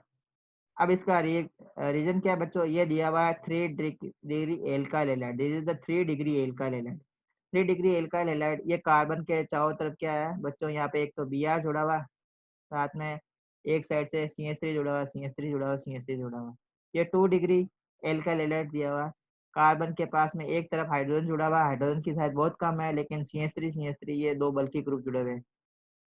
अब इसका रीजन क्या है बच्चों, ये दिया हुआ है 3 degree alkyl halide. This is the 3 degree alkyl halide. 3 degree alkyl halide, ये कार्बन के चारों तरफ क्या है बच्चों, यहाँ पे एक तो Br जुड़ा हुआ, साथ में एक साइड से CH3 जुड़ा हुआ, CH3 जुड़ा हुआ, CH3 जुड़ा हुआ। ये 2 डिग्री एल्काइल हैलाइड दिया हुआ। कार्बन के पास में एक तरफ हाइड्रोजन जुड़ा हुआ, हाइड्रोजन की साइज बहुत कम है, लेकिन CH3 ये दो बल्कि ग्रुप जुड़े हुए हैं।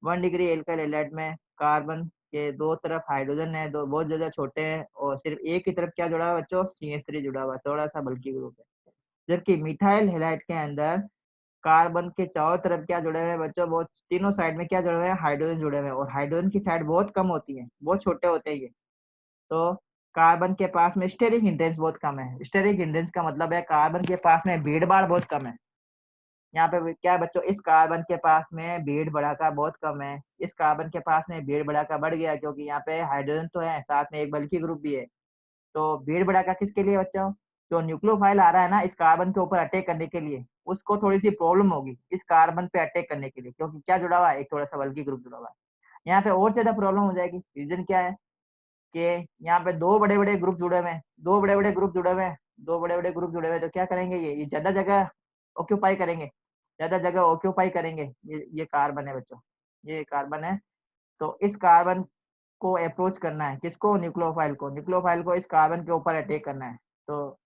1 डिग्री एल्काइल हैलाइड में कार्बन के दो तरफ हाइड्रोजन है, दो बहुत ज्यादा छोटे हैं, और सिर्फ एक ही तरफ क्या जुड़ा हुआ बच्चों, CH3 जुड़ा हुआ, थोड़ा सा बल्कि ग्रुप है। जबकि मिथाइल हैलाइड के अंदर कार्बन के चारों तरफ क्या जुड़े हुए हैं बच्चों, वो तीनों साइड में क्या जुड़े हुए हैं, हाइड्रोजन जुड़े हुए हैं, और हाइड्रोजन की साइड बहुत कम होती है, बहुत छोटे होते हैं ये। तो कार्बन के पास में स्टेरिक हिंड्रेंस बहुत कम है। स्टेरिक हिंड्रेंस का मतलब है कार्बन के पास में भीड़ भाड़ बहुत कम है। यहाँ पे क्या है बच्चों, इस कार्बन के पास में भीड़ भड़ाका बहुत कम है। इस कार्बन के पास में भीड़ भड़ाका बढ़ गया क्योंकि यहाँ पे हाइड्रोजन तो है, साथ में एक बल्कि ग्रुप भी है। तो भीड़ भड़ाका किसके लिए बच्चों, जो न्यूक्लियोफाइल आ रहा है ना इस कार्बन के ऊपर अटैक करने के लिए, उसको थोड़ी सी प्रॉब्लम होगी इस कार्बन पे अटैक करने के लिए, क्योंकि क्या जुड़ा हुआ है, एक थोड़ा सा बल्कि ग्रुप जुड़ा हुआ है। यहाँ पे और ज्यादा प्रॉब्लम हो जाएगी। रीजन क्या है कि यहाँ पे दो बड़े बड़े ग्रुप जुड़े हुए हैं, दो बड़े बड़े ग्रुप जुड़े हुए हैं, दो बड़े बड़े ग्रुप जुड़े हुए हैं, तो क्या करेंगे, ये ज्यादा जगह ऑक्यूपाई करेंगे, ज्यादा जगह ऑक्यूपाई करेंगे। ये कार्बन है बच्चों, ये कार्बन है। तो इस कार्बन को अप्रोच करना है, किसको, न्यूक्लियोफाइल को। न्यूक्लियोफाइल को इस कार्बन के ऊपर अटैक करना है। तो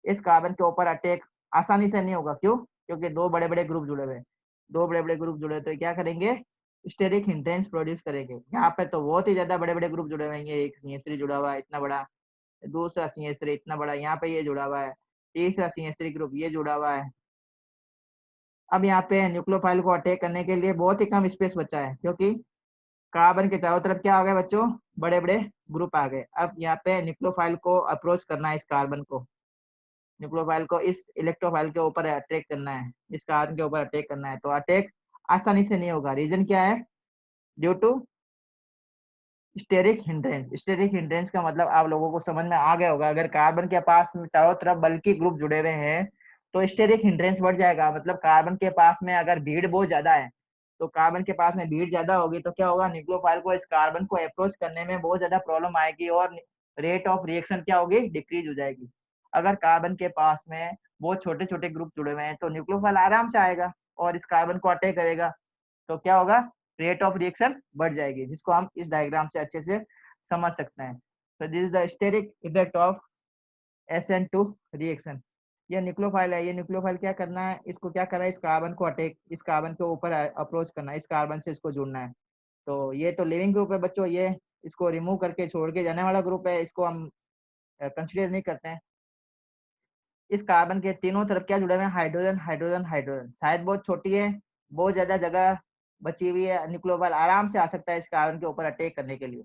इस कार्बन के ऊपर अटैक आसानी से नहीं होगा, क्यों, क्योंकि दो बड़े बड़े ग्रुप जुड़े हुए हैं, दो बड़े बड़े ग्रुप जुड़े, तो क्या करेंगे, स्टेरिक हिंड्रेंस प्रोड्यूस करेंगे। यहाँ पे तो बहुत ही ज्यादा बड़े बड़े ग्रुप जुड़े हुए हैं, ये एक CH3 जुड़ा हुआ है इतना बड़ा, दूसरा CH3 इतना बड़ा, यहाँ पे ये जुड़ा हुआ है, तीसरा CH3 ग्रुप ये जुड़ा हुआ है। अब यहाँ पे न्यूक्लियोफाइल को अटैक करने के लिए बहुत ही कम स्पेस बचा है, क्योंकि कार्बन के चारों तरफ क्या आ गए बच्चों, बड़े बड़े ग्रुप आ गए। अब यहाँ पे न्यूक्लियोफाइल को अप्रोच करना है, इस कार्बन को, न्यूक्लियोफाइल को इस इलेक्ट्रोफाइल के ऊपर अटैक करना है, इस कार्बन के ऊपर अटैक करना है। तो अटैक आसानी से नहीं होगा। रीजन क्या है, due to steric hindrance. Steric hindrance का मतलब आप लोगों को समझ में आ गया होगा, अगर कार्बन के पास में चारों तरफ बल्कि ग्रुप जुड़े हुए हैं तो स्टेरिक हिंड्रेंस बढ़ जाएगा। मतलब कार्बन के पास में अगर भीड़ बहुत ज्यादा है, तो कार्बन के पास में भीड़ ज्यादा होगी तो क्या होगा, न्यूक्लियोफाइल को इस कार्बन को अप्रोच करने में बहुत ज्यादा प्रॉब्लम आएगी, और रेट ऑफ रिएक्शन क्या होगी, डिक्रीज हो जाएगी। अगर कार्बन के पास में बहुत छोटे छोटे ग्रुप जुड़े हुए हैं तो न्यूक्लियोफाइल आराम से आएगा और इस कार्बन को अटैक करेगा। तो क्या होगा, रेट ऑफ रिएक्शन बढ़ जाएगी, जिसको हम इस डायग्राम से अच्छे से समझ सकते हैं। तो this is the steric effect of SN2 reaction. ये न्यूक्लियोफाइल है, ये न्यूक्लियोफाइल क्या करना है, इसको क्या करना है, इस कार्बन को अटैक, इस कार्बन के ऊपर अप्रोच करना है, इस कार्बन से इसको जुड़ना है। तो ये तो लिविंग ग्रुप है बच्चों, ये इसको रिमूव करके छोड़ के जाने वाला ग्रुप है, इसको हम कंसिडर नहीं करते हैं। इस कार्बन के तीनों तरफ क्या जुड़े हुए हैं, हाइड्रोजन हाइड्रोजन हाइड्रोजन। शायद बहुत छोटी है, बहुत ज्यादा जगह बची हुई है, न्यूक्लियोफाइल आराम से आ सकता है इस कार्बन के ऊपर अटैक करने के लिए।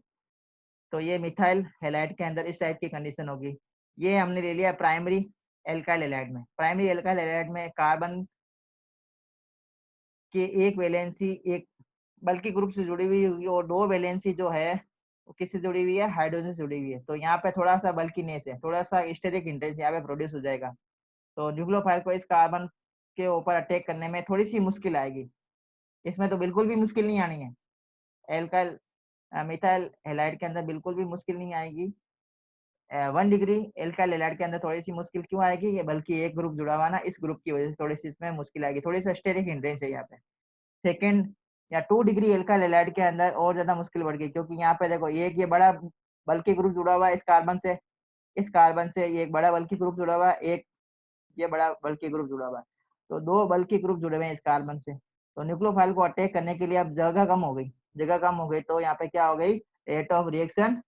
तो ये मिथाइल हैलाइड के अंदर इस टाइप की कंडीशन होगी। ये हमने ले लिया प्राइमरी एल्काइल हैलाइड में। प्राइमरी एल्काइल हैलाइड में कार्बन की एक वैलेंसी एक बल्कि ग्रुप से जुड़ी हुई होगी, और दो वैलेंसी जो है वो किससे जुड़ी हुई है, हाइड्रोजन से जुड़ी हुई है। तो यहाँ पे थोड़ा सा बल्कीनेस है, थोड़ा सा स्टेरिक हिंड्रेंस यहाँ पे प्रोड्यूस हो जाएगा। तो न्यूक्लियोफाइल को इस कार्बन के ऊपर अटैक करने में थोड़ी सी मुश्किल आएगी, इसमें तो बिल्कुल भी मुश्किल नहीं आनी है। एल्काइल मिथाइल हैलाइड के अंदर बिल्कुल भी मुश्किल नहीं आएगी। 1 डिग्री एल्काइल हैलाइड के अंदर थोड़ी सी मुश्किल क्यों आएगी, ये बल्कि एक ग्रुप जुड़ा हुआ ना, इस ग्रुप की वजह से थोड़ी सी इसमें मुश्किल आएगी, थोड़ी सा स्टेरिक हिंड्रेंस है यहाँ पे। सेकेंड या 2 डिग्री एल्काइल हैलाइड के अंदर और ज्यादा मुश्किल बढ़ गई, क्योंकि यहाँ पे देखो एक ये बड़ा बल्कि ग्रुप जुड़ा हुआ है इस कार्बन से, इस कार्बन से ये एक बड़ा बल्कि ग्रुप जुड़ा हुआ है, एक ये बड़ा बल्कि ग्रुप जुड़ा हुआ है। तो दो बल्कि ग्रुप जुड़े हुए हैं इस कार्बन से। तो न्यूक्लियोफाइल को अटैक करने के लिए अब जगह कम हो गई, जगह कम हो गई, तो यहाँ पे क्या हो गई, रेट ऑफ रिएक्शन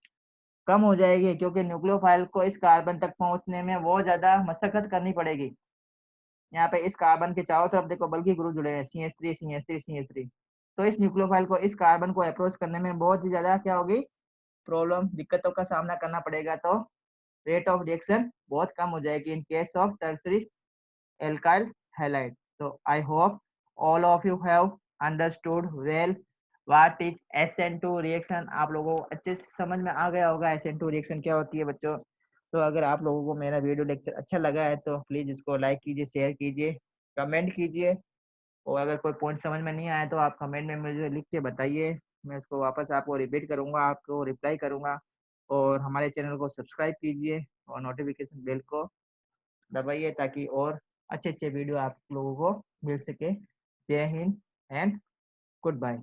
कम हो जाएगी, क्योंकि न्यूक्लियोफाइल को इस कार्बन तक पहुंचने में बहुत ज्यादा मशक्कत करनी पड़ेगी। यहाँ पे इस कार्बन के चारों तरफ देखो बल्कि ग्रुप जुड़े हैं, CH3 CH3 CH3। तो इस न्यूक्लियोफाइल को इस कार्बन को अप्रोच करने में बहुत ही ज्यादा क्या होगी, प्रॉब्लम, दिक्कतों का सामना करना पड़ेगा। तो रेट ऑफ रिएक्शन बहुत कम हो जाएगी in case of tertiary alkyl halide. So I hope all of you have understood well what is SN2 reaction। आप लोगों को अच्छे से समझ में आ गया होगा SN2 रिएक्शन क्या होती है बच्चों। तो अगर आप लोगों को मेरा वीडियो लेक्चर अच्छा लगा है तो प्लीज़ इसको लाइक कीजिए, शेयर कीजिए, कमेंट कीजिए, और अगर कोई पॉइंट समझ में नहीं आया तो आप कमेंट में मुझे लिख के बताइए, मैं उसको वापस आपको रिपीट करूँगा, आपको रिप्लाई करूँगा। और हमारे चैनल को सब्सक्राइब कीजिए और नोटिफिकेशन बेल को दबाइए, ताकि और अच्छे अच्छे वीडियो आप लोगों को मिल सके। जय हिंद एंड गुड बाय।